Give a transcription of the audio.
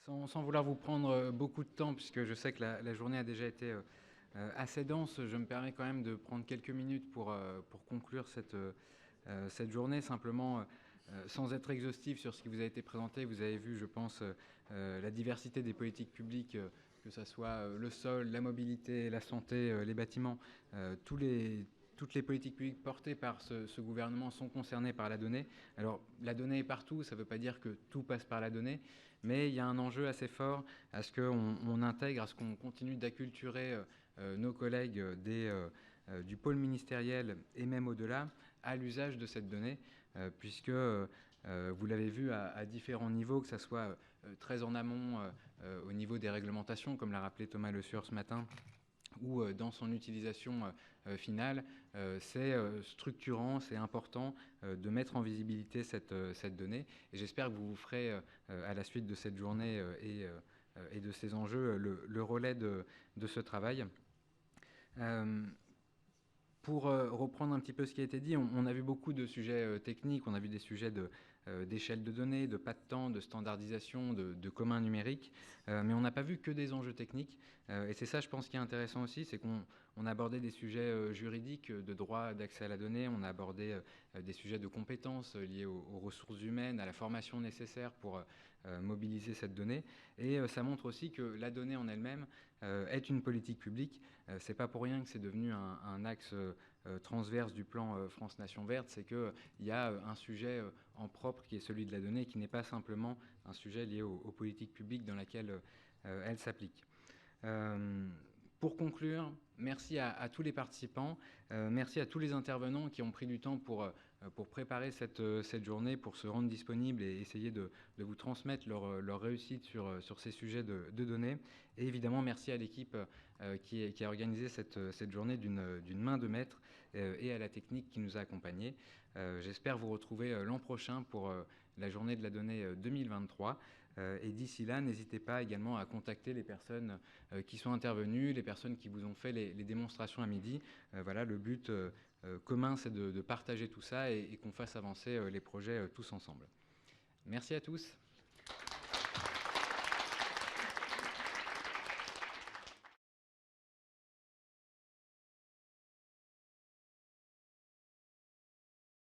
Sans vouloir vous prendre beaucoup de temps, puisque je sais que la journée a déjà été assez dense, je me permets quand même de prendre quelques minutes pour conclure cette journée. Simplement, sans être exhaustif sur ce qui vous a été présenté, vous avez vu, je pense, la diversité des politiques publiques, que ce soit le sol, la mobilité, la santé, les bâtiments, toutes les politiques publiques portées par ce gouvernement sont concernées par la donnée. Alors, la donnée est partout, ça ne veut pas dire que tout passe par la donnée, mais il y a un enjeu assez fort à ce qu'on intègre, à ce qu'on continue d'acculturer nos collègues du pôle ministériel et même au-delà à l'usage de cette donnée, puisque vous l'avez vu à différents niveaux, que ce soit très en amont au niveau des réglementations, comme l'a rappelé Thomas Le Sueur ce matin, ou dans son utilisation finale, c'est structurant, c'est important de mettre en visibilité cette donnée. Et j'espère que vous vous ferez, à la suite de cette journée et de ces enjeux, le relais de ce travail. Pour reprendre un petit peu ce qui a été dit, on a vu beaucoup de sujets techniques, on a vu des sujets d'échelle de données, de pas de temps, de standardisation, de commun numérique, mais on n'a pas vu que des enjeux techniques. Et c'est ça, je pense, qui est intéressant aussi, c'est qu'on a abordé des sujets juridiques, de droit d'accès à la donnée, on a abordé des sujets de compétences liés aux ressources humaines, à la formation nécessaire pour mobiliser cette donnée. Et ça montre aussi que la donnée en elle-même est une politique publique. C'est pas pour rien que c'est devenu un axe transverse du plan France Nation Verte, c'est qu'il y a un sujet en propre qui est celui de la donnée, qui n'est pas simplement un sujet lié aux politiques publiques dans lesquelles elle s'applique. Pour conclure, merci à tous les participants, merci à tous les intervenants qui ont pris du temps pour préparer cette journée, pour se rendre disponibles et essayer de vous transmettre leur réussite sur ces sujets de données. Et évidemment, merci à l'équipe qui a organisé cette journée d'une main de maître et à la technique qui nous a accompagnés. J'espère vous retrouver l'an prochain pour la journée de la donnée 2023. Et d'ici là, n'hésitez pas également à contacter les personnes qui sont intervenues, les personnes qui vous ont fait les démonstrations à midi. Voilà, le but commun, c'est de partager tout ça et qu'on fasse avancer les projets tous ensemble. Merci à tous.